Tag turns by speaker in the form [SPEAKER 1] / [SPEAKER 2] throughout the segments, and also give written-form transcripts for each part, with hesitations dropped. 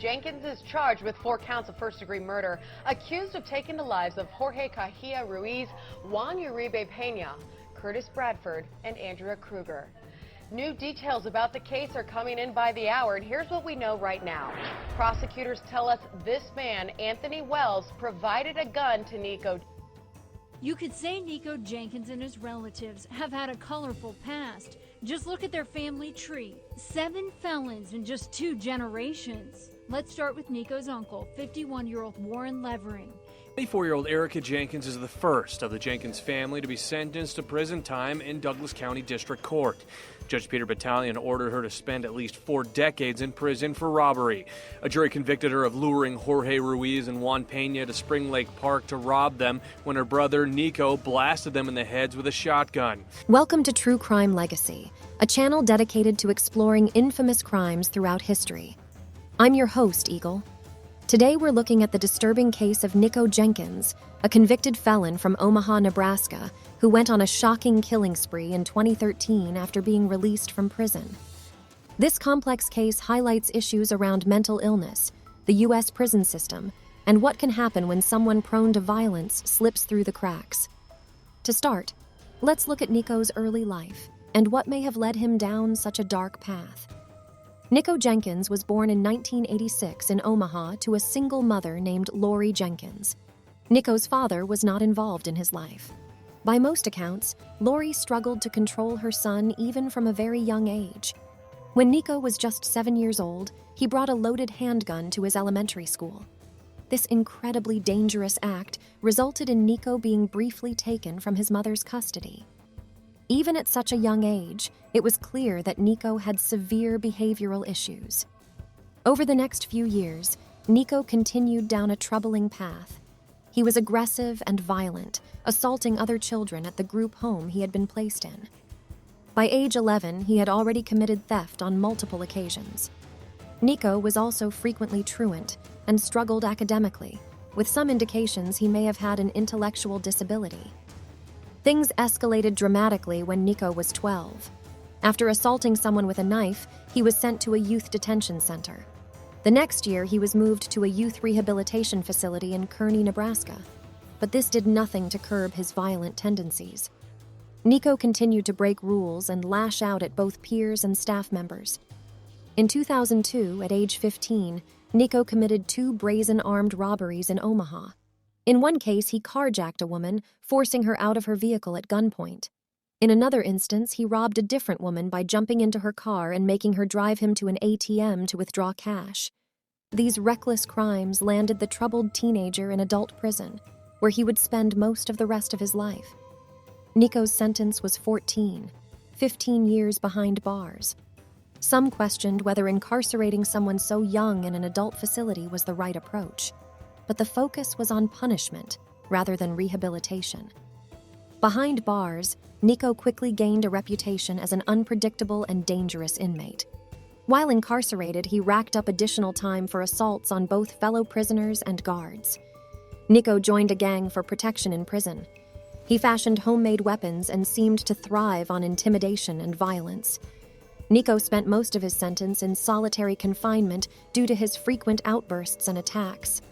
[SPEAKER 1] Jenkins is charged with 4 counts of first-degree murder, accused of taking the lives of Jorge Cajilla Ruiz, Juan Uribe Peña, Curtis Bradford, and Andrea Kruger. New details about the case are coming in by the hour, and here's what we know right now. Prosecutors tell us this man, Anthony Wells, provided a gun to Nikko.
[SPEAKER 2] You could say Nikko Jenkins and his relatives have had a colorful past. Just look at their family tree. 7 felons in just 2 generations. Let's start with Nikko's uncle, 51-year-old Warren Levering.
[SPEAKER 3] 24-year-old Erica Jenkins is the first of the Jenkins family to be sentenced to prison time in Douglas County District Court. Judge Peter Battalion ordered her to spend at least 4 decades in prison for robbery. A jury convicted her of luring Jorge Ruiz and Juan Peña to Spring Lake Park to rob them when her brother Nikko blasted them in the heads with a shotgun.
[SPEAKER 4] Welcome to True Crime Legacy, a channel dedicated to exploring infamous crimes throughout history. I'm your host, Eagle. Today we're looking at the disturbing case of Nikko Jenkins, a convicted felon from Omaha, Nebraska, who went on a shocking killing spree in 2013 after being released from prison. This complex case highlights issues around mental illness, the U.S. prison system, and what can happen when someone prone to violence slips through the cracks. To start, let's look at Nikko's early life and what may have led him down such a dark path. Nikko Jenkins was born in 1986 in Omaha to a single mother named Lori Jenkins. Nikko's father was not involved in his life. By most accounts, Lori struggled to control her son even from a very young age. When Nikko was just 7 years old, he brought a loaded handgun to his elementary school. This incredibly dangerous act resulted in Nikko being briefly taken from his mother's custody. Even at such a young age, it was clear that Nikko had severe behavioral issues. Over the next few years, Nikko continued down a troubling path. He was aggressive and violent, assaulting other children at the group home he had been placed in. By age 11, he had already committed theft on multiple occasions. Nikko was also frequently truant and struggled academically, with some indications he may have had an intellectual disability. Things escalated dramatically when Nikko was 12. After assaulting someone with a knife, he was sent to a youth detention center. The next year, he was moved to a youth rehabilitation facility in Kearney, Nebraska. But this did nothing to curb his violent tendencies. Nikko continued to break rules and lash out at both peers and staff members. In 2002, at age 15, Nikko committed 2 brazen armed robberies in Omaha. In one case, he carjacked a woman, forcing her out of her vehicle at gunpoint. In another instance, he robbed a different woman by jumping into her car and making her drive him to an ATM to withdraw cash. These reckless crimes landed the troubled teenager in adult prison, where he would spend most of the rest of his life. Nikko's sentence was 15 years behind bars. Some questioned whether incarcerating someone so young in an adult facility was the right approach. But the focus was on punishment rather than rehabilitation. Behind bars, Nikko quickly gained a reputation as an unpredictable and dangerous inmate. While incarcerated, he racked up additional time for assaults on both fellow prisoners and guards. Nikko joined a gang for protection in prison. He fashioned homemade weapons and seemed to thrive on intimidation and violence. Nikko spent most of his sentence in solitary confinement due to his frequent outbursts and attacks.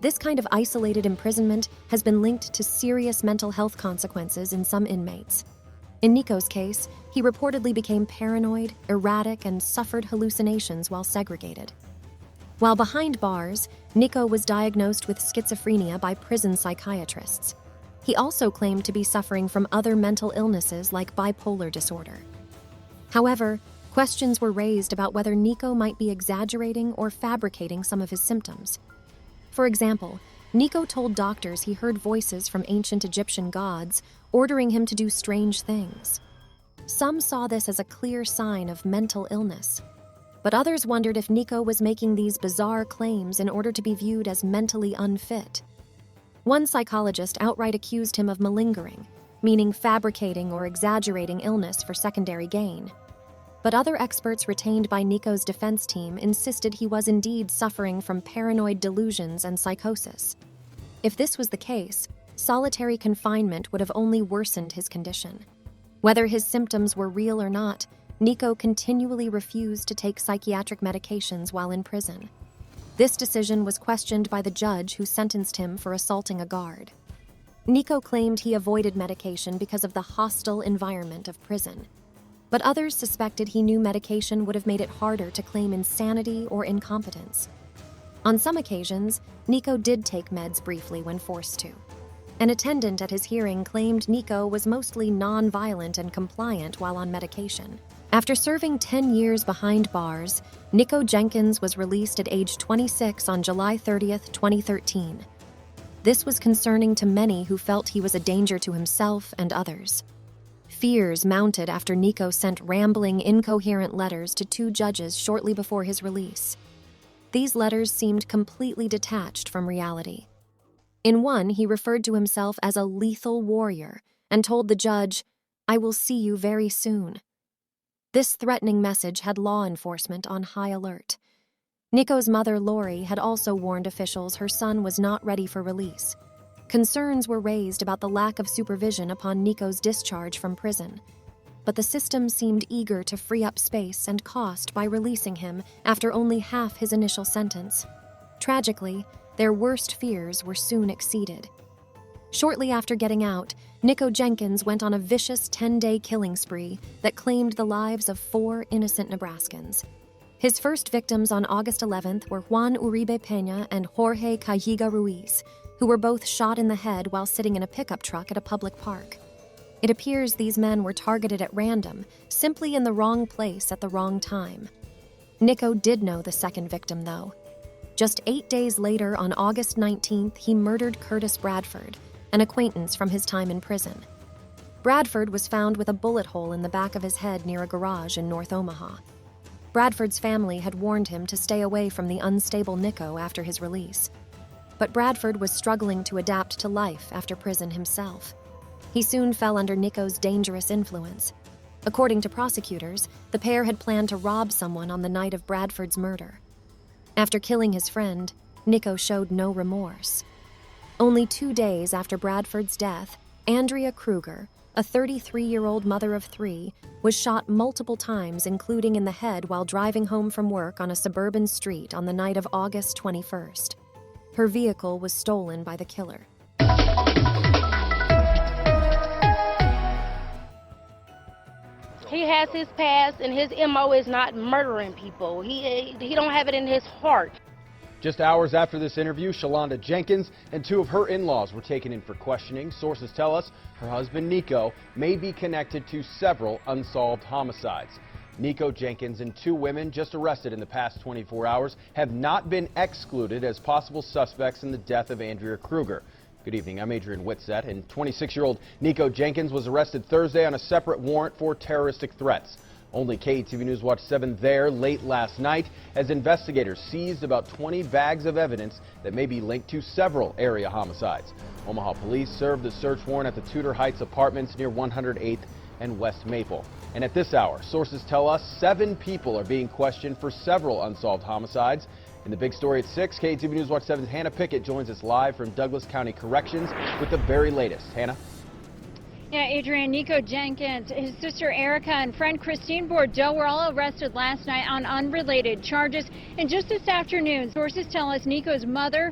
[SPEAKER 4] This kind of isolated imprisonment has been linked to serious mental health consequences in some inmates. In Nikko's case, he reportedly became paranoid, erratic, and suffered hallucinations while segregated. While behind bars, Nikko was diagnosed with schizophrenia by prison psychiatrists. He also claimed to be suffering from other mental illnesses like bipolar disorder. However, questions were raised about whether Nikko might be exaggerating or fabricating some of his symptoms. For example, Nikko told doctors he heard voices from ancient Egyptian gods ordering him to do strange things. Some saw this as a clear sign of mental illness, but others wondered if Nikko was making these bizarre claims in order to be viewed as mentally unfit. One psychologist outright accused him of malingering, meaning fabricating or exaggerating illness for secondary gain. But other experts retained by Nikko's defense team insisted he was indeed suffering from paranoid delusions and psychosis. If this was the case, solitary confinement would have only worsened his condition. Whether his symptoms were real or not, Nikko continually refused to take psychiatric medications while in prison. This decision was questioned by the judge who sentenced him for assaulting a guard. Nikko claimed he avoided medication because of the hostile environment of prison, but others suspected he knew medication would have made it harder to claim insanity or incompetence. On some occasions, Nikko did take meds briefly when forced to. An attendant at his hearing claimed Nikko was mostly non-violent and compliant while on medication. After serving 10 years behind bars, Nikko Jenkins was released at age 26 on July 30th, 2013. This was concerning to many who felt he was a danger to himself and others. Fears mounted after Nikko sent rambling, incoherent letters to two judges shortly before his release. These letters seemed completely detached from reality. In one, he referred to himself as a lethal warrior and told the judge, "I will see you very soon." This threatening message had law enforcement on high alert. Nikko's mother, Lori, had also warned officials her son was not ready for release. Concerns were raised about the lack of supervision upon Nikko's discharge from prison, but the system seemed eager to free up space and cost by releasing him after only half his initial sentence. Tragically, their worst fears were soon exceeded. Shortly after getting out, Nikko Jenkins went on a vicious 10-day killing spree that claimed the lives of 4 innocent Nebraskans. His first victims on August 11th were Juan Uribe Peña and Jorge Cajiga Ruiz, who were both shot in the head while sitting in a pickup truck at a public park. It appears these men were targeted at random, simply in the wrong place at the wrong time. Nikko did know the second victim, though. Just 8 days later, on August 19th, he murdered Curtis Bradford, an acquaintance from his time in prison. Bradford was found with a bullet hole in the back of his head near a garage in North Omaha. Bradford's family had warned him to stay away from the unstable Nikko after his release. But Bradford was struggling to adapt to life after prison himself. He soon fell under Nikko's dangerous influence. According to prosecutors, the pair had planned to rob someone on the night of Bradford's murder. After killing his friend, Nikko showed no remorse. Only 2 days after Bradford's death, Andrea Kruger, a 33-year-old mother of 3, was shot multiple times, including in the head while driving home from work on a suburban street on the night of August 21st. Her vehicle was stolen by the killer.
[SPEAKER 5] He has his past, and his MO is not murdering people. He don't have it in his heart.
[SPEAKER 6] Just hours after this interview, Shalonda Jenkins and 2 of her in-laws were taken in for questioning. Sources tell us her husband, Nikko, may be connected to several unsolved homicides. Nikko Jenkins and 2 women just arrested in the past 24 hours have not been excluded as possible suspects in the death of Andrea Kruger. Good evening, I'm Adrian Whitsett, and 26-year-old Nikko Jenkins was arrested Thursday on a separate warrant for terroristic threats. Only KTV News Watch 7 there late last night as investigators seized about 20 bags of evidence that may be linked to several area homicides. Omaha police served the search warrant at the Tudor Heights apartments near 108th and West Maple. And at this hour, sources tell us 7 people are being questioned for several unsolved homicides. In the big story at 6, KTV News Watch 7's Hannah Pickett joins us live from Douglas County Corrections with the very latest. Hannah?
[SPEAKER 2] Yeah, Adrian, Nikko Jenkins, his sister Erica, and friend Christine Bordeaux were all arrested last night on unrelated charges. And just this afternoon, sources tell us Nikko's mother,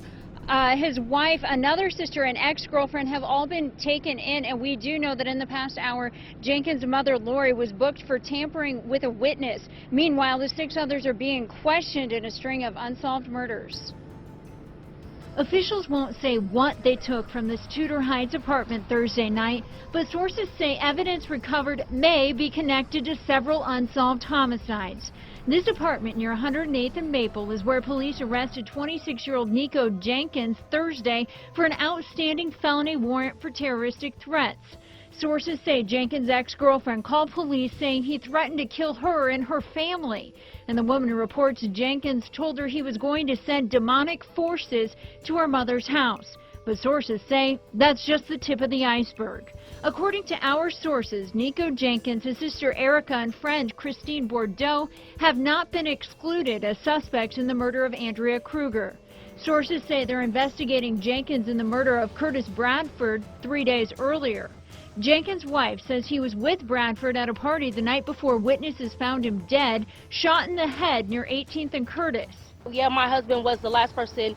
[SPEAKER 2] his wife, another sister, and ex-girlfriend have all been taken in. And we do know that in the past hour, Jenkins' mother, Lori, was booked for tampering with a witness. Meanwhile, the 6 others are being questioned in a string of unsolved murders. Officials won't say what they took from this Tudor Heights apartment Thursday night, but sources say evidence recovered may be connected to several unsolved homicides. This apartment near 108th and Maple is where police arrested 26-year-old Nikko Jenkins Thursday for an outstanding felony warrant for terroristic threats. Sources say Jenkins' ex-girlfriend called police saying he threatened to kill her and her family. And the woman reports Jenkins told her he was going to send demonic forces to her mother's house. But sources say that's just the tip of the iceberg. According to our sources, Nikko Jenkins, his sister Erica, and friend Christine Bordeaux have not been excluded as suspects in the murder of Andrea Kruger. Sources say they're investigating Jenkins in the murder of Curtis Bradford 3 days earlier. Jenkins' wife says he was with Bradford at a party the night before witnesses found him dead, shot in the head near 18th and Curtis.
[SPEAKER 5] Yeah, my husband was the last person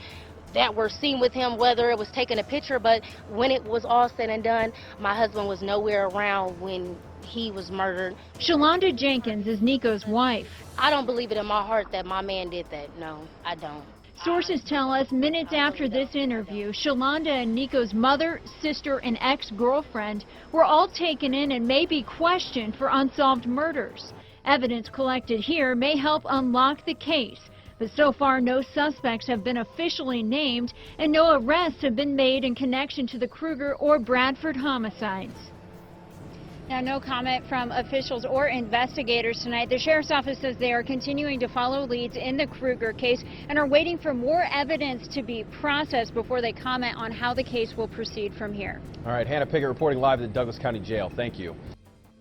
[SPEAKER 5] that were seen with him, whether it was taking a picture, but when it was all said and done, my husband was nowhere around when he was murdered.
[SPEAKER 2] Shalonda Jenkins is Nikko's wife.
[SPEAKER 5] I don't believe it in my heart that my man did that. No, I don't.
[SPEAKER 2] Sources tell us minutes after this interview, Shalonda and Nikko's mother, sister, and ex-girlfriend were all taken in and may be questioned for unsolved murders. Evidence collected here may help unlock the case, but so far no suspects have been officially named and no arrests have been made in connection to the Kruger or Bradford homicides. Now, no comment from officials or investigators tonight. The sheriff's office says they are continuing to follow leads in the Kruger case and are waiting for more evidence to be processed before they comment on how the case will proceed from here.
[SPEAKER 6] All right, Hannah Pickett reporting live at the Douglas County Jail. Thank you.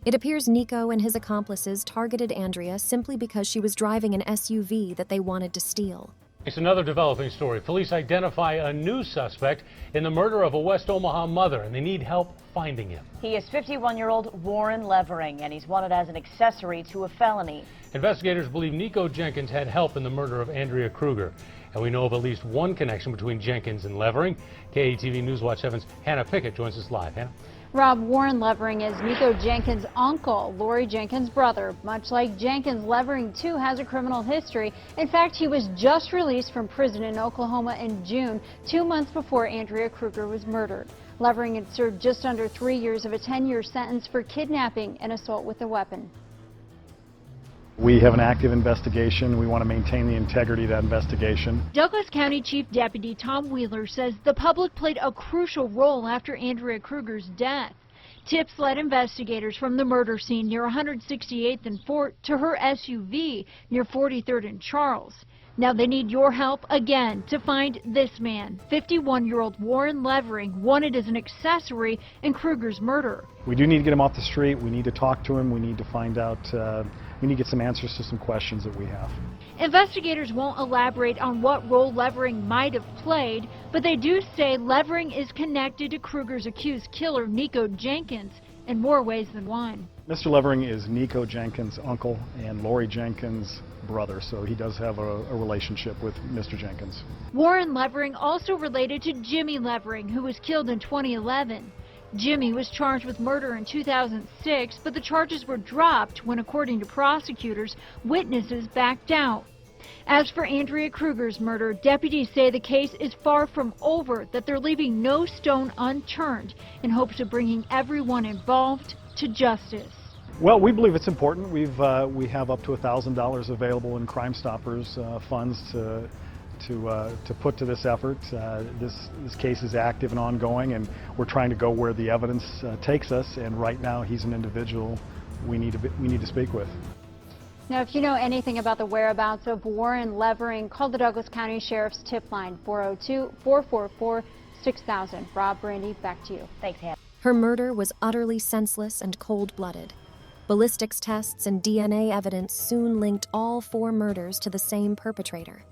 [SPEAKER 4] It appears Nikko and his accomplices targeted Andrea simply because she was driving an SUV that they wanted to steal.
[SPEAKER 7] It's another developing story. Police identify a new suspect in the murder of a West Omaha mother, and they need help finding him.
[SPEAKER 8] He is 51-year-old Warren Levering, and he's wanted as an accessory to a felony.
[SPEAKER 7] Investigators believe Nikko Jenkins had help in the murder of Andrea Kruger, and we know of at least one connection between Jenkins and Levering. KATV News Watch 7's Hannah Pickett joins us live. Hannah?
[SPEAKER 2] Rob, Warren Levering is Nikko Jenkins' uncle, Lori Jenkins' brother. Much like Jenkins, Levering, too, has a criminal history. In fact, he was just released from prison in Oklahoma in June, 2 months before Andrea Kruger was murdered. Levering had served just under 3 years of a 10-year sentence for kidnapping and assault with a weapon.
[SPEAKER 9] We have an active investigation. We want to maintain the integrity of that investigation.
[SPEAKER 2] Douglas County Chief Deputy Tom Wheeler says the public played a crucial role after Andrea Kruger's death. Tips led investigators from the murder scene near 168th and Fort to her SUV near 43rd and Charles. Now they need your help again to find this man, 51-year-old Warren Levering, wanted as an accessory in Kruger's murder.
[SPEAKER 9] We do need to get him off the street. We need to talk to him. We need to find out, we need to get some answers to some questions that we have.
[SPEAKER 2] Investigators won't elaborate on what role Levering might have played, but they do say Levering is connected to Kruger's accused killer, Nikko Jenkins, in more ways than one.
[SPEAKER 9] Mr. Levering is Nikko Jenkins' uncle and Lori Jenkins' brother, so he does have a relationship with Mr. Jenkins.
[SPEAKER 2] Warren Levering also related to Jimmy Levering, who was killed in 2011. Jimmy was charged with murder in 2006, but the charges were dropped when, according to prosecutors, witnesses backed out. As for Andrea Kruger's murder, deputies say the case is far from over, that they're leaving no stone unturned in hopes of bringing everyone involved to justice.
[SPEAKER 9] Well, we believe it's important. We have up to $1,000 available in Crime Stoppers funds to put to this effort. This case is active and ongoing, and we're trying to go where the evidence takes us. And right now, he's an individual we need to speak with.
[SPEAKER 2] Now, if you know anything about the whereabouts of Warren Levering, call the Douglas County Sheriff's tip line, 402-444-6000. Rob, Brandy, back to you.
[SPEAKER 8] Thanks, Hannah.
[SPEAKER 4] Her murder was utterly senseless and cold-blooded. Ballistics tests and DNA evidence soon linked all 4 murders to the same perpetrator.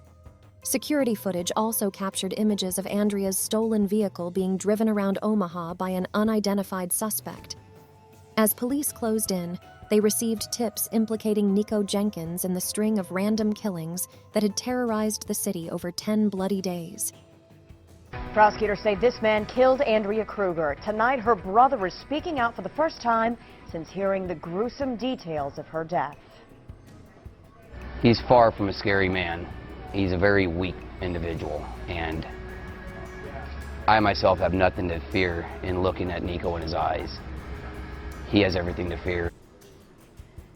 [SPEAKER 4] Security footage also captured images of Andrea's stolen vehicle being driven around Omaha by an unidentified suspect. As police closed in, they received tips implicating Nikko Jenkins in the string of random killings that had terrorized the city over 10 bloody days.
[SPEAKER 8] Prosecutors say this man killed Andrea Kruger. Tonight, her brother is speaking out for the first time since hearing the gruesome details of her death.
[SPEAKER 10] He's far from a scary man. He's a very weak individual, and I myself have nothing to fear in looking at Nikko in his eyes. He has everything to fear.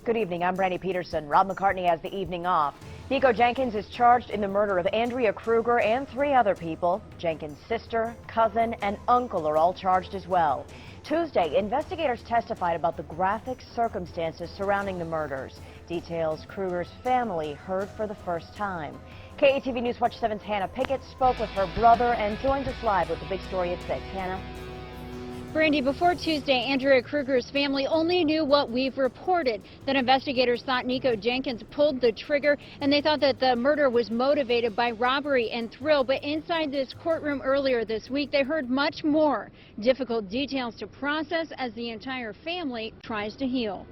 [SPEAKER 8] Good evening, I'm Brandy Peterson. Rob McCartney has the evening off. Nikko Jenkins is charged in the murder of Andrea Kruger and 3 other people. Jenkins' sister, cousin, and uncle are all charged as well. Tuesday, investigators testified about the graphic circumstances surrounding the murders. Details Kruger's family heard for the first time. KATV News Watch 7's Hannah Pickett spoke with her brother and joins us live with the big story at 6. Hannah?
[SPEAKER 2] Brandy, before Tuesday, Andrea Kruger's family only knew what we've reported, that investigators thought Nikko Jenkins pulled the trigger, and they thought that the murder was motivated by robbery and thrill. But inside this courtroom earlier this week, they heard much more. Difficult details to process as the entire family tries to heal.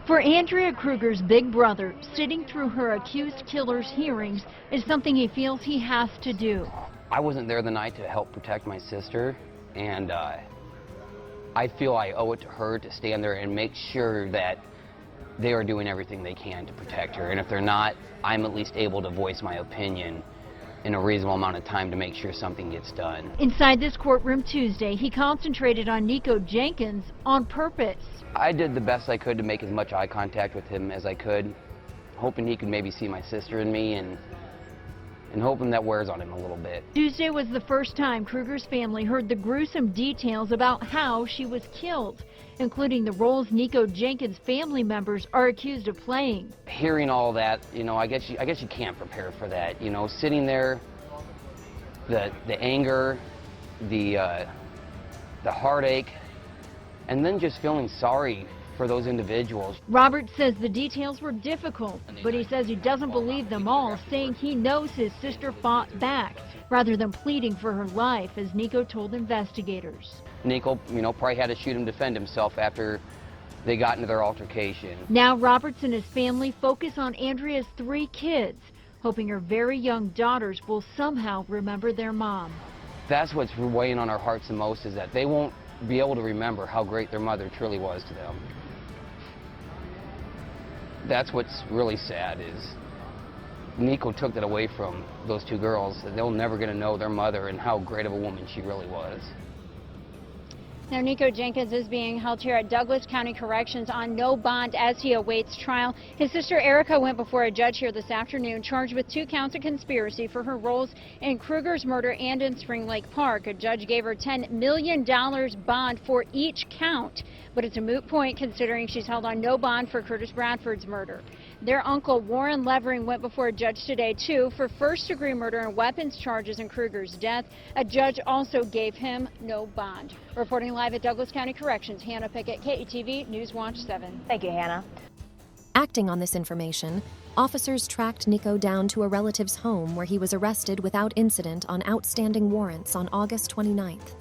[SPEAKER 2] For Andrea Kruger's big brother, sitting through her accused killer's hearings is something he feels he has to do.
[SPEAKER 10] I wasn't there the night to help protect my sister, and I feel I owe it to her to stand there and make sure that they are doing everything they can to protect her. And if they're not, I'm at least able to voice my opinion in a reasonable amount of time to make sure something gets done.
[SPEAKER 2] Inside this courtroom Tuesday, he concentrated on Nikko Jenkins on purpose.
[SPEAKER 10] I did the best I could to make as much eye contact with him as I could, hoping he could maybe see my sister in me, and hoping that wears on him a little bit.
[SPEAKER 2] Tuesday was the first time Kruger's family heard the gruesome details about how she was killed, including the roles Nikko Jenkins' family members are accused of playing.
[SPEAKER 10] Hearing all that, you know, I guess you can't prepare for that. You know, sitting there, the anger, the heartache, and then just feeling sorry for those individuals.
[SPEAKER 2] Robert says the details were difficult, but he says he doesn't believe them all, saying he knows his sister fought back rather than pleading for her life, as Nikko told investigators.
[SPEAKER 10] Nikko, you know, probably had to shoot him to defend himself after they got into their altercation.
[SPEAKER 2] Now Roberts and his family focus on Andrea's 3 kids, hoping her very young daughters will somehow remember their mom.
[SPEAKER 10] That's what's weighing on our hearts the most, is that they won't be able to remember how great their mother truly was to them. That's what's really sad, is Nikko took that away from those 2 girls. They'll never get to know their mother and how great of a woman she really was.
[SPEAKER 11] Now, Nikko Jenkins is being held here at Douglas County Corrections on no bond as he awaits trial. His sister Erica went before a judge here this afternoon, charged with 2 counts of conspiracy for her roles in Kruger's murder and in Spring Lake Park. A judge gave her $10 million bond for each count, but it's a moot point considering she's held on no bond for Curtis Bradford's murder. Their uncle, Warren Levering, went before a judge today, too, for first-degree murder and weapons charges in Kruger's death. A judge also gave him no bond. Reporting live at Douglas County Corrections, Hannah Pickett, KETV News Watch 7.
[SPEAKER 8] Thank you, Hannah.
[SPEAKER 4] Acting on this information, officers tracked Nikko down to a relative's home where he was arrested without incident on outstanding warrants on August 29th.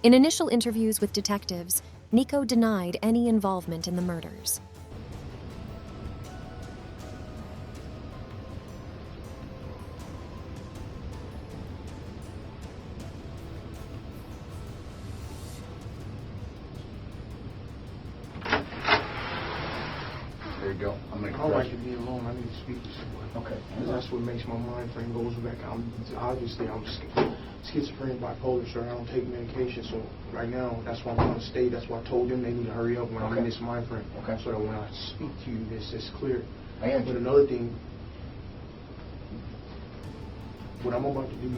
[SPEAKER 4] In initial interviews with detectives, Nikko denied any involvement in the murders.
[SPEAKER 12] There you go.
[SPEAKER 13] I don't like to be alone. I need to speak to someone.
[SPEAKER 12] Okay.
[SPEAKER 13] Because that's what makes my mind frame goes back. Obviously, I'm schizophrenic, bipolar, sir. I don't take medication. So right now, that's why I'm on stay. That's why I told them they need to hurry up when I'm in this mind frame.
[SPEAKER 12] Okay.
[SPEAKER 13] So that when I speak to you, it's clear.
[SPEAKER 12] But
[SPEAKER 13] another thing, what I'm about to do,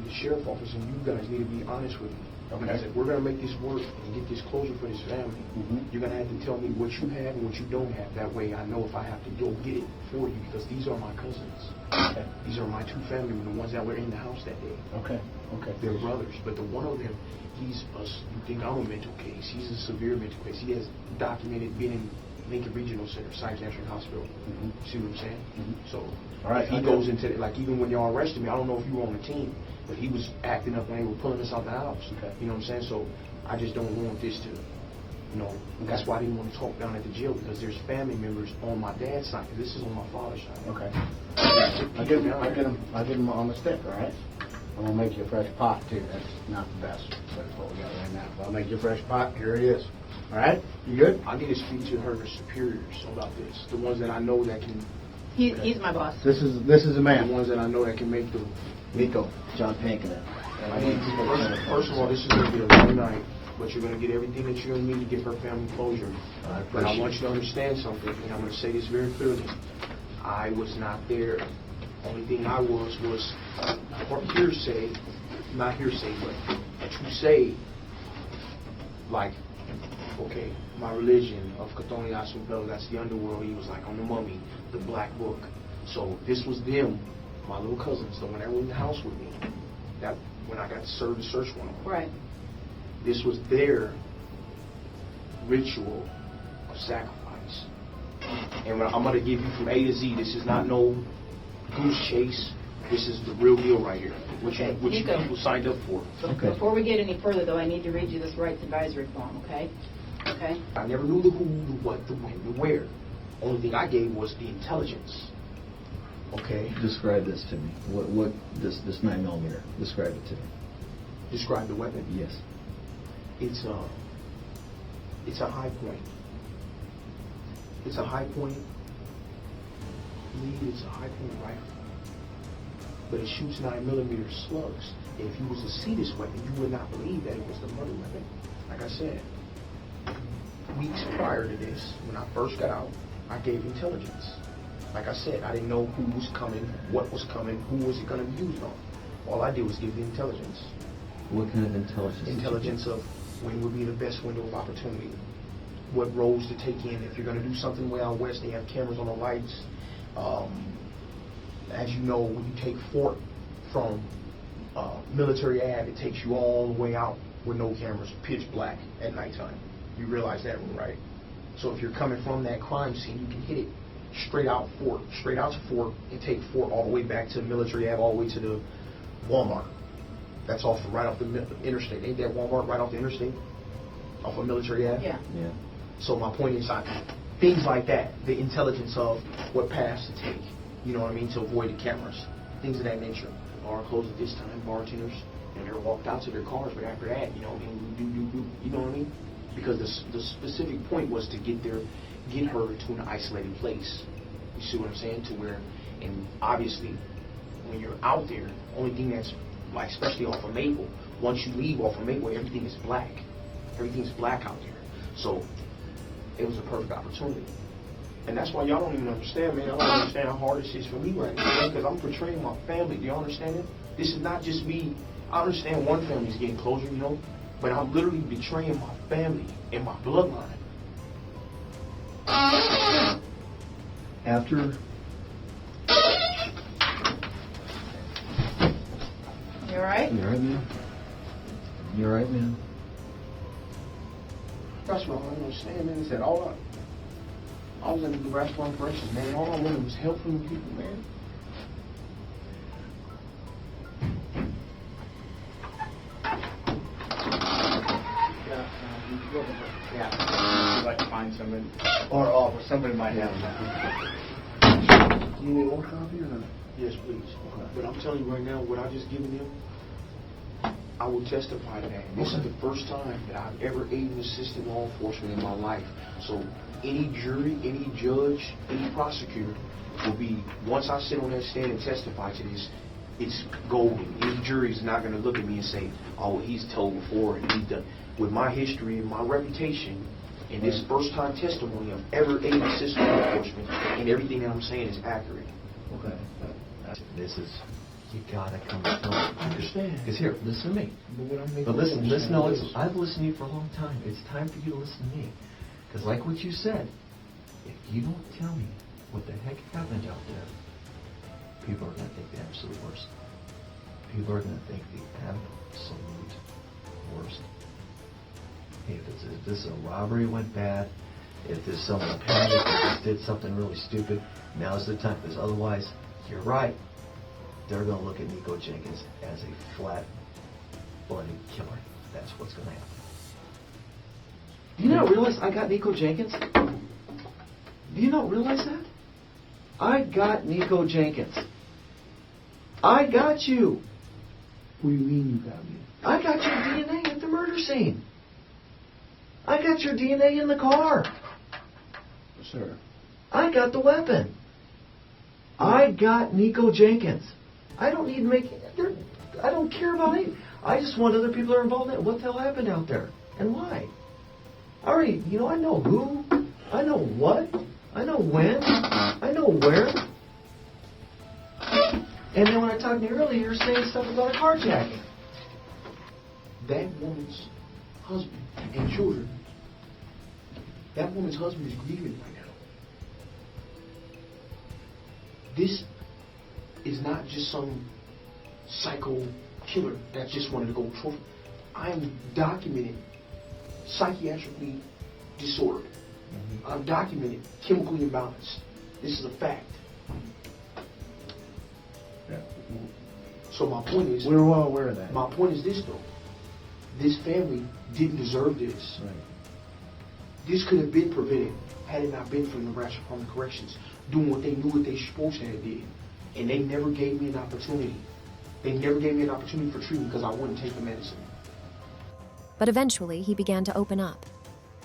[SPEAKER 13] the sheriff office and you guys need to be honest with me.
[SPEAKER 12] Okay.
[SPEAKER 13] Because if we're going to make this work and get this closure for this family, you're going to have to tell me what you have and what you don't have. That way I know if I have to go get it for you, because these are my cousins.
[SPEAKER 12] Okay.
[SPEAKER 13] These are my 2 family members, the ones that were in the house that day.
[SPEAKER 12] Okay. Okay.
[SPEAKER 13] They're brothers, but the one of them, you think I'm a mental case. He's a severe mental case. He has documented being in Lincoln Regional Center, Psychiatric Hospital. See what I'm saying? So
[SPEAKER 12] all right,
[SPEAKER 13] he goes into, like, even when y'all arrested me, I don't know if you were on the team, but he was acting up when they were pulling us out the house.
[SPEAKER 12] Okay.
[SPEAKER 13] You know what I'm saying? So I just don't want this to, you know, that's why I didn't want to talk down at the jail, because there's family members on my dad's side, because this is on my father's side.
[SPEAKER 12] Okay. I get him on the stick, all right? I'm going to make you a fresh pot, too. That's not the best. That's what we got right now. But I'll make you a fresh pot. Here it is. All right? You good?
[SPEAKER 13] I need to speak to her superiors about this, the ones that I know that can...
[SPEAKER 14] He's my boss.
[SPEAKER 12] This is a man.
[SPEAKER 13] The ones that I know that can make the...
[SPEAKER 12] Nikko, John Pankin.
[SPEAKER 13] First of all, this is going to be a long night, but you're going to get everything that you're going to need to give her family closure. But I want you to understand something, and I'm going to say this very clearly. I was not there. Only thing I was hearsay, not hearsay, but to say, like, okay, my religion of Katoni Asumpel, that's the underworld. He was like on the mummy, the black book. So this was them, my little cousins, the one that were in the house with me, that when I got served a search warrant.
[SPEAKER 14] Right.
[SPEAKER 13] This was their ritual of sacrifice. And I'm going to give you from A to Z. This is not no goose chase. This is the real deal right here, which you people signed up for.
[SPEAKER 14] Before we get any further, though, I need to read you this rights advisory form, okay?
[SPEAKER 1] Okay.
[SPEAKER 13] I never knew the who, the what, the when, the where. Only thing I gave was the intelligence. Okay.
[SPEAKER 14] Describe this to me. What this 9mm? Describe it to me.
[SPEAKER 13] Describe the weapon.
[SPEAKER 14] Yes.
[SPEAKER 13] It's a high point. It's a high point lead. It's a high point rifle, but it shoots 9mm slugs. And if you was to see this weapon, you would not believe that it was the murder weapon. Like I said, weeks prior to this, when I first got out, I gave intelligence. Like I said, I didn't know who was coming, what was coming, who was it going to be used on. All I did was give the intelligence.
[SPEAKER 14] What kind of intelligence?
[SPEAKER 13] Intelligence of when would be the best window of opportunity, what roads to take in. If you're going to do something way out west, they have cameras on the lights. As you know, when you take Fort from Military Ave, it takes you all the way out with no cameras, pitch black at nighttime. You realize that one, right? So if you're coming from that crime scene, you can hit it straight out to Fort, and take Fort all the way back to Military Ave, all the way to the Walmart. That's right off the interstate. Ain't that Walmart right off the interstate? Off of Military Ave?
[SPEAKER 1] Yeah.
[SPEAKER 13] So my point is, things like that, the intelligence of what paths to take, you know what I mean, to avoid the cameras, things of that nature. Bar closed at this time, bartenders, and they walked out to their cars, but after that, you know what I mean, you know what I mean? Because the specific point was to get her to an isolated place. You see what I'm saying? To where, and obviously, when you're out there, only thing that's, like, especially off of Maple, once you leave off of Maple, everything is black. Everything's black out there. So, it was a perfect opportunity. And that's why y'all don't even understand, man. I don't understand how hard this is for me right now, because I'm portraying my family. Do y'all understand it? This is not just me. I understand one family's getting closure, you know, but I'm literally betraying my family and my bloodline.
[SPEAKER 14] After
[SPEAKER 1] You all right?
[SPEAKER 14] You all right, man? You all right, man?
[SPEAKER 13] That's what I don't understand, man. Is that all I was in the restaurant corrections, man. All I wanted was help from the people, man.
[SPEAKER 12] Yeah. You'd like to find somebody, or somebody might have that.
[SPEAKER 13] You need one copy or not? Yes, please. Okay. But I'm telling you right now, what I just given them, I will testify to that. This is the first time that I've ever aided and assisted law enforcement in my life. So any jury, any judge, any prosecutor will be, once I sit on that stand and testify to this, it's golden. Any jury is not going to look at me and say, oh, he's told before and he's done. With my history and my reputation, and this first time testimony of ever aided and assisted law enforcement, and everything that I'm saying is accurate.
[SPEAKER 14] Okay. This is, you gotta come to terms.
[SPEAKER 13] I understand.
[SPEAKER 14] Because here, listen to me. But listen, I've listened to you for a long time. It's time for you to listen to me. Because like what you said, if you don't tell me what the heck happened out there, people are going to think the absolute worst. People are going to think the absolute worst. Hey, if this a robbery went bad, if there's someone panicked, if they did something really stupid, now's the time. Because otherwise, you're right. They're going to look at Nikko Jenkins as a flat-blooded killer. That's what's going to happen. Do you not realize I got Nikko Jenkins? Do you not realize that? I got Nikko Jenkins. I got you.
[SPEAKER 13] What do you mean you got me?
[SPEAKER 14] I got your DNA at the murder scene. I got your DNA in the car.
[SPEAKER 13] Sir.
[SPEAKER 14] I got the weapon. I got Nikko Jenkins. I don't need to make... I don't care about it. I just want other people that are involved in it. What the hell happened out there? And why? I already... You know, I know who. I know what. I know when. I know where. And then when I talked to you earlier, you were saying stuff about a carjacking.
[SPEAKER 13] That woman's husband and children, that woman's husband is grieving right now. This is not just some psycho killer that just wanted to go trophy. I am documented psychiatrically disordered. I'm documented chemically imbalanced. This is a fact.
[SPEAKER 12] Yeah.
[SPEAKER 13] So my point is...
[SPEAKER 12] We're well aware of that.
[SPEAKER 13] My point is this, though. This family didn't deserve this.
[SPEAKER 12] Right.
[SPEAKER 13] This could have been prevented had it not been for Nebraska Department of Corrections doing what they knew what they supposed to have did. And they never gave me an opportunity. They never gave me an opportunity for treatment because I wouldn't take the medicine.
[SPEAKER 4] But eventually, he began to open up.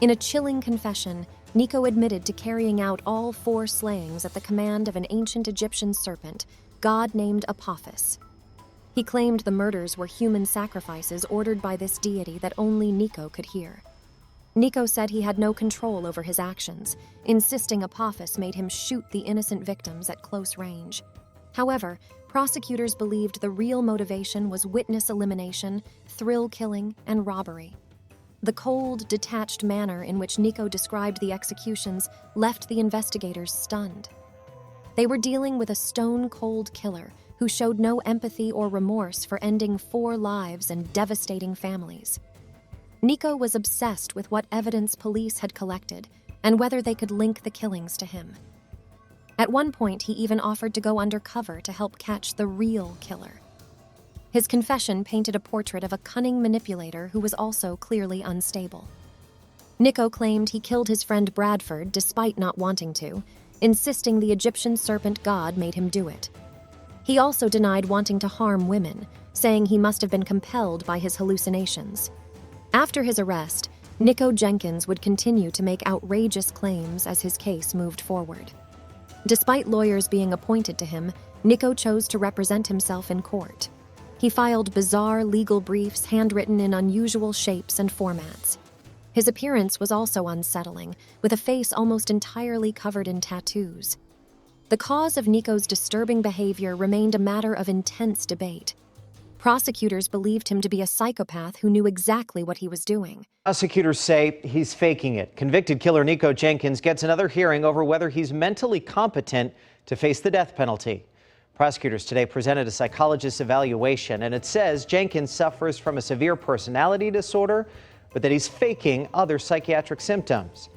[SPEAKER 4] In a chilling confession, Nikko admitted to carrying out all 4 slayings at the command of an ancient Egyptian serpent, god named Apophis. He claimed the murders were human sacrifices ordered by this deity that only Nikko could hear. Nikko said he had no control over his actions, insisting Apophis made him shoot the innocent victims at close range. However, prosecutors believed the real motivation was witness elimination, thrill killing, and robbery. The cold, detached manner in which Nikko described the executions left the investigators stunned. They were dealing with a stone-cold killer who showed no empathy or remorse for ending 4 lives and devastating families. Nikko was obsessed with what evidence police had collected and whether they could link the killings to him. At one point, he even offered to go undercover to help catch the real killer. His confession painted a portrait of a cunning manipulator who was also clearly unstable. Nikko claimed he killed his friend Bradford despite not wanting to, insisting the Egyptian serpent god made him do it. He also denied wanting to harm women, saying he must have been compelled by his hallucinations. After his arrest, Nikko Jenkins would continue to make outrageous claims as his case moved forward. Despite lawyers being appointed to him, Nikko chose to represent himself in court. He filed bizarre legal briefs handwritten in unusual shapes and formats. His appearance was also unsettling, with a face almost entirely covered in tattoos. The cause of Nikko's disturbing behavior remained a matter of intense debate. Prosecutors believed him to be a psychopath who knew exactly what he was doing.
[SPEAKER 15] Prosecutors say he's faking it. Convicted killer Nikko Jenkins gets another hearing over whether he's mentally competent to face the death penalty. Prosecutors today presented a psychologist's evaluation, and it says Jenkins suffers from a severe personality disorder, but that he's faking other psychiatric symptoms.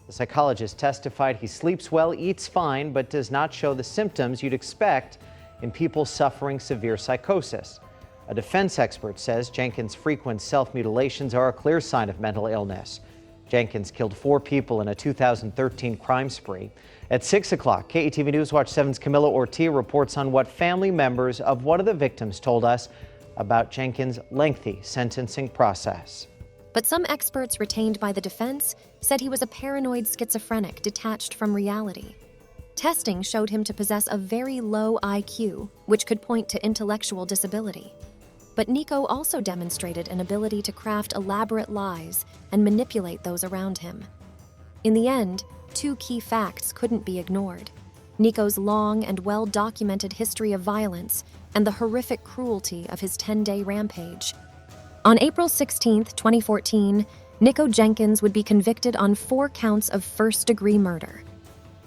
[SPEAKER 15] The psychologist testified he sleeps well, eats fine, but does not show the symptoms you'd expect in people suffering severe psychosis. A defense expert says Jenkins' frequent self-mutilations are a clear sign of mental illness. Jenkins killed 4 people in a 2013 crime spree. At 6 o'clock, KETV News Watch 7's Camila Ortiz reports on what family members of one of the victims told us about Jenkins' lengthy sentencing process.
[SPEAKER 4] But some experts retained by the defense said he was a paranoid schizophrenic detached from reality. Testing showed him to possess a very low IQ, which could point to intellectual disability. But Nikko also demonstrated an ability to craft elaborate lies and manipulate those around him. In the end, 2 key facts couldn't be ignored: Nikko's long and well-documented history of violence and the horrific cruelty of his 10-day rampage. On April 16, 2014, Nikko Jenkins would be convicted on 4 counts of first-degree murder.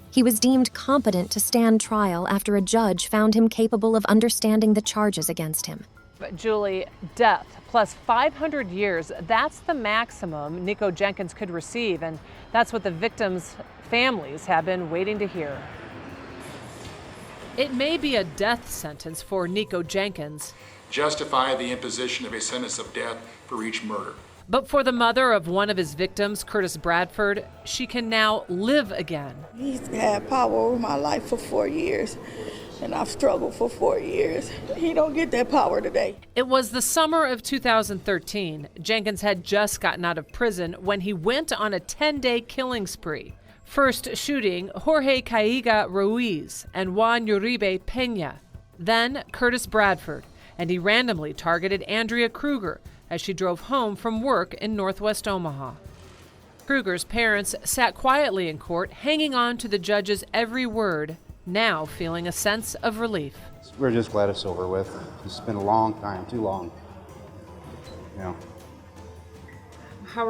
[SPEAKER 4] He was deemed competent to stand trial after a judge found him capable of understanding the charges against him.
[SPEAKER 16] But Julie, death plus 500 years, that's the maximum Nikko Jenkins could receive, and that's what the victims' families have been waiting to hear. It may be a death sentence for Nikko Jenkins.
[SPEAKER 17] Justify the imposition of a sentence of death for each murder.
[SPEAKER 16] But for the mother of one of his victims, Curtis Bradford, she can now live again.
[SPEAKER 18] He's had power over my life for 4 years, and I've struggled for 4 years. He don't get that power today.
[SPEAKER 16] It was the summer of 2013. Jenkins had just gotten out of prison when he went on a 10-day killing spree. First shooting Jorge Caiga Ruiz and Juan Uribe Peña, then Curtis Bradford, and he randomly targeted Andrea Kruger as she drove home from work in northwest Omaha. Kruger's parents sat quietly in court, hanging on to the judge's every word, now feeling a sense of relief.
[SPEAKER 19] We're just glad it's over with. It's been a long time, too long. You know.
[SPEAKER 16] What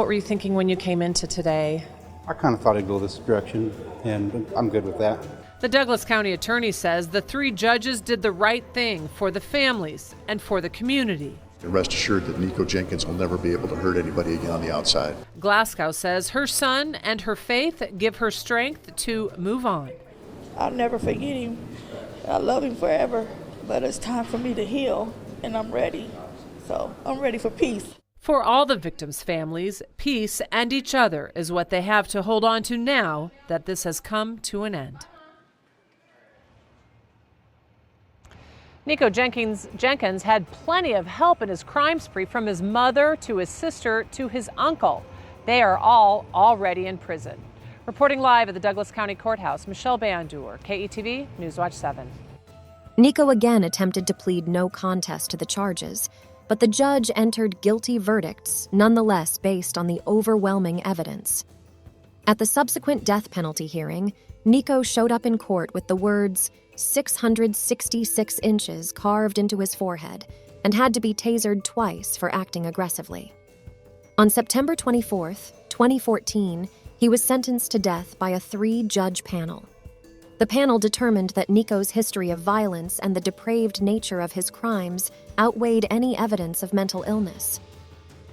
[SPEAKER 16] were you thinking when you came into today?
[SPEAKER 19] I kind of thought I'd go this direction, and I'm good with that.
[SPEAKER 16] The Douglas County attorney says the 3 judges did the right thing for the families and for the community.
[SPEAKER 20] And rest assured that Nikko Jenkins will never be able to hurt anybody again on the outside.
[SPEAKER 16] Glasgow says her son and her faith give her strength to move on.
[SPEAKER 18] I'll never forget him. I love him forever, but it's time for me to heal, and I'm ready. So I'm ready for peace.
[SPEAKER 16] For all the victims' families, peace and each other is what they have to hold on to now that this has come to an end. Nikko Jenkins had plenty of help in his crime spree, from his mother to his sister to his uncle. They are all already in prison. Reporting live at the Douglas County Courthouse, Michelle Bandur, KETV Newswatch 7.
[SPEAKER 4] Nikko again attempted to plead no contest to the charges, but the judge entered guilty verdicts, nonetheless based on the overwhelming evidence. At the subsequent death penalty hearing, Nikko showed up in court with the words 666 inches carved into his forehead and had to be tasered twice for acting aggressively. On September 24, 2014, he was sentenced to death by a 3-judge panel. The panel determined that Nikko's history of violence and the depraved nature of his crimes outweighed any evidence of mental illness.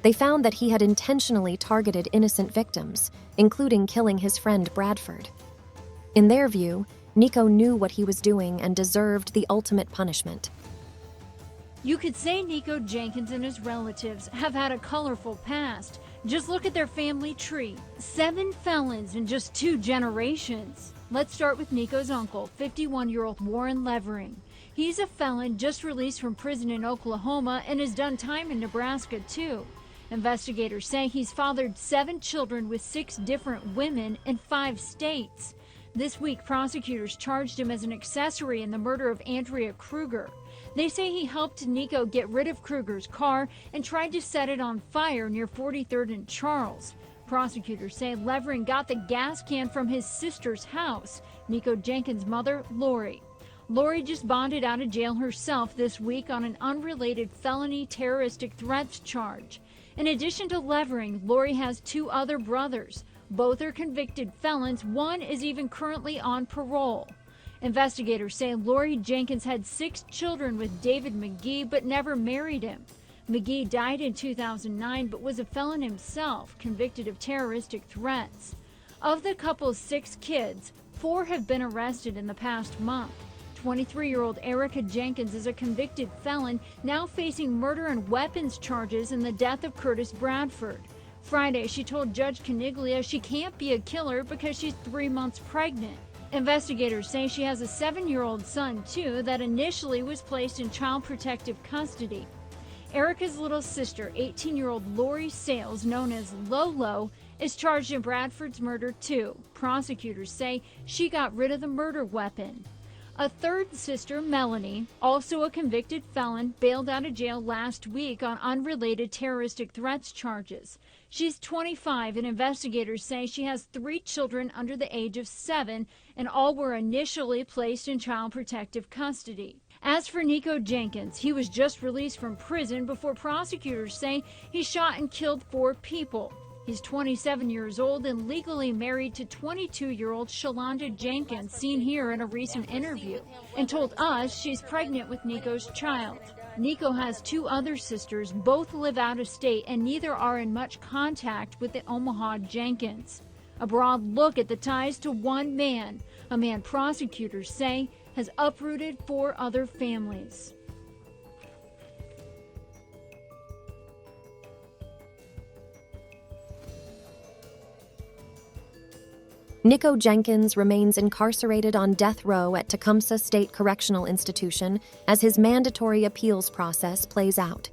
[SPEAKER 4] They found that he had intentionally targeted innocent victims, including killing his friend Bradford. In their view, Nikko knew what he was doing and deserved the ultimate punishment.
[SPEAKER 2] You could say Nikko Jenkins and his relatives have had a colorful past. Just look at their family tree. 7 felons in just 2 generations. Let's start with Nikko's uncle, 51-year-old Warren Levering. He's a felon just released from prison in Oklahoma and has done time in Nebraska, too. Investigators say he's fathered 7 children with 6 different women in 5 states. This week, prosecutors charged him as an accessory in the murder of Andrea Kruger. They say he helped Nikko get rid of Kruger's car and tried to set it on fire near 43rd and Charles. Prosecutors say Levering got the gas can from his sister's house, Nikko Jenkins' mother, Lori. Lori just bonded out of jail herself this week on an unrelated felony terroristic threats charge. In addition to Levering, Lori has 2 other brothers. Both are convicted felons. One is even currently on parole. Investigators say Lori Jenkins had 6 children with David McGee but never married him. McGee died in 2009 but was a felon himself, convicted of terroristic threats. Of the couple's 6 kids, 4 have been arrested in the past month. 23-year-old Erica Jenkins is a convicted felon, now facing murder and weapons charges in the death of Curtis Bradford. Friday, she told Judge Caniglia she can't be a killer because she's 3 months pregnant. Investigators say she has a 7-year-old son, too, that initially was placed in child protective custody. Erica's little sister, 18-year-old Lori Sales, known as Lolo, is charged in Bradford's murder, too. Prosecutors say she got rid of the murder weapon. A third sister, Melanie, also a convicted felon, bailed out of jail last week on unrelated terroristic threats charges. She's 25, and investigators say she has 3 children under the age of 7, and all were initially placed in child protective custody. As for Nikko Jenkins, he was just released from prison before prosecutors say he shot and killed 4 people. He's 27 years old and legally married to 22-year-old Shalonda Jenkins, seen here in a recent interview, and told us she's pregnant with Nikko's child. Nikko has 2 other sisters, both live out of state, and neither are in much contact with the Omaha Jenkins. A broad look at the ties to one man, a man prosecutors say has uprooted 4 other families.
[SPEAKER 4] Nikko Jenkins remains incarcerated on death row at Tecumseh State Correctional Institution as his mandatory appeals process plays out.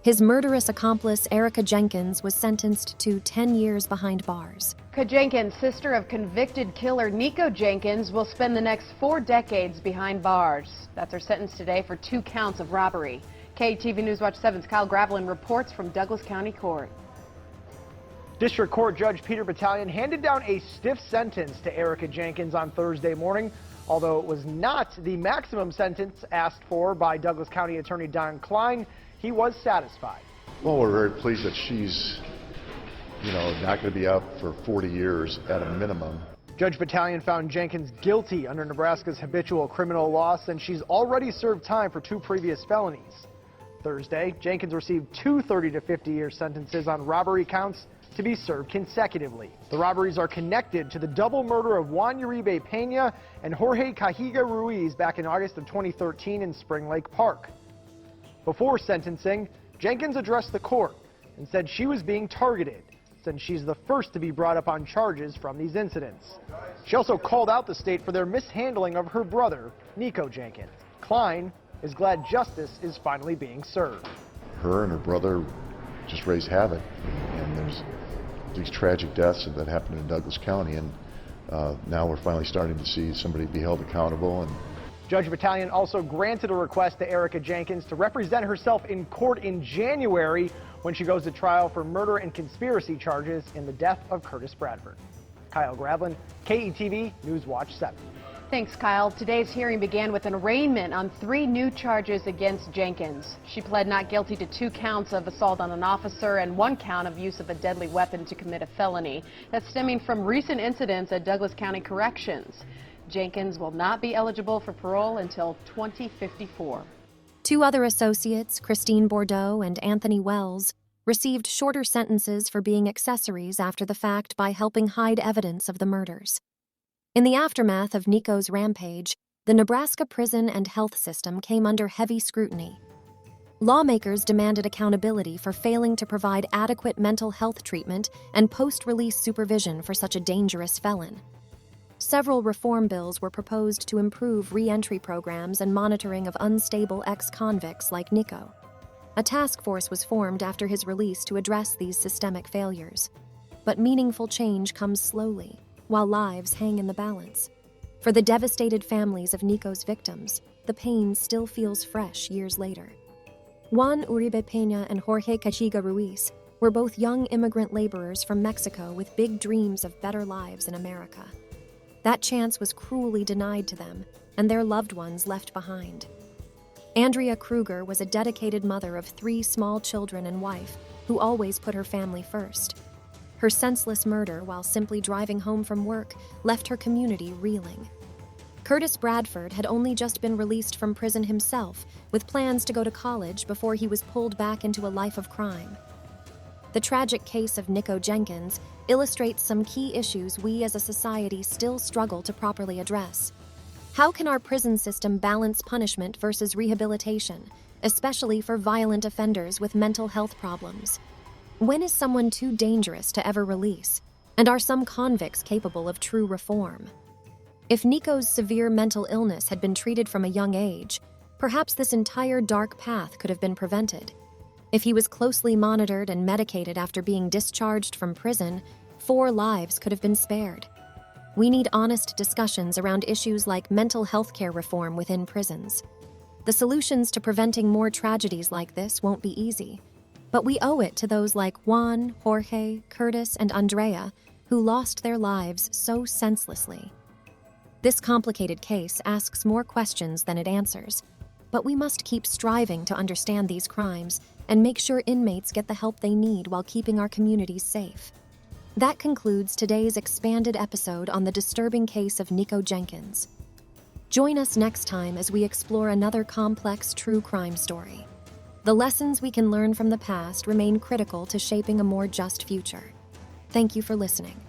[SPEAKER 4] His murderous accomplice, Erica Jenkins, was sentenced to 10 years behind bars.
[SPEAKER 1] Erica Jenkins, sister of convicted killer Nikko Jenkins, will spend the next 4 decades behind bars. That's her sentence today for 2 counts of robbery. KTV Newswatch 7's Kyle Gravelin reports from Douglas County Court.
[SPEAKER 21] District Court Judge Peter Battalion handed down a stiff sentence to Erica Jenkins on Thursday morning, although it was not the maximum sentence asked for by Douglas County Attorney Don Klein. He was satisfied.
[SPEAKER 20] Well, we're very pleased that she's, not going to be up for 40 years at a minimum.
[SPEAKER 21] Judge Battalion found Jenkins guilty under Nebraska's habitual criminal law since she's already served time for 2 previous felonies. Thursday, Jenkins received 2 30 to 50-year sentences on robbery counts to be served consecutively. The robberies are connected to the double murder of Juan Uribe Pena and Jorge Cajiga Ruiz back in August of 2013 in Spring Lake Park. Before sentencing, Jenkins addressed the court. and said she was being targeted since she's the first to be brought up on charges from these incidents. She also called out the state for their mishandling of her brother, Nikko Jenkins. Klein is glad justice is finally being served.
[SPEAKER 20] Her and her brother just raised havoc, and there's these tragic deaths that happened in Douglas County, and now we're finally starting to see somebody be held accountable. And
[SPEAKER 21] Judge Battalion also granted a request to Erica Jenkins to represent herself in court in January when she goes to trial for murder and conspiracy charges in the death of Curtis Bradford. Kyle Gravlin, KETV News Watch 7.
[SPEAKER 1] Thanks, Kyle. Today's hearing began with an arraignment on 3 new charges against Jenkins. She pled not guilty to 2 counts of assault on an officer and 1 count of use of a deadly weapon to commit a felony. That's stemming from recent incidents at Douglas County Corrections. Jenkins will not be eligible for parole until 2054.
[SPEAKER 4] 2 other associates, Christine Bordeaux and Anthony Wells, received shorter sentences for being accessories after the fact by helping hide evidence of the murders. In the aftermath of Nikko's rampage, the Nebraska prison and health system came under heavy scrutiny. Lawmakers demanded accountability for failing to provide adequate mental health treatment and post-release supervision for such a dangerous felon. Several reform bills were proposed to improve re-entry programs and monitoring of unstable ex-convicts like Nikko. A task force was formed after his release to address these systemic failures. But meaningful change comes slowly, while lives hang in the balance. For the devastated families of Nikko's victims, the pain still feels fresh years later. Juan Uribe Peña and Jorge Cachiga Ruiz were both young immigrant laborers from Mexico with big dreams of better lives in America. That chance was cruelly denied to them, and their loved ones left behind. Andrea Kruger was a dedicated mother of 3 small children and wife who always put her family first. Her senseless murder while simply driving home from work left her community reeling. Curtis Bradford had only just been released from prison himself, with plans to go to college before he was pulled back into a life of crime. The tragic case of Nikko Jenkins illustrates some key issues we as a society still struggle to properly address. How can our prison system balance punishment versus rehabilitation, especially for violent offenders with mental health problems? When is someone too dangerous to ever release? And are some convicts capable of true reform? If Nikko's severe mental illness had been treated from a young age, perhaps this entire dark path could have been prevented. If he was closely monitored and medicated after being discharged from prison, 4 lives could have been spared. We need honest discussions around issues like mental health care reform within prisons. The solutions to preventing more tragedies like this won't be easy, but we owe it to those like Juan, Jorge, Curtis, and Andrea who lost their lives so senselessly. This complicated case asks more questions than it answers, but we must keep striving to understand these crimes and make sure inmates get the help they need while keeping our communities safe. That concludes today's expanded episode on the disturbing case of Nikko Jenkins. Join us next time as we explore another complex true crime story. The lessons we can learn from the past remain critical to shaping a more just future. Thank you for listening.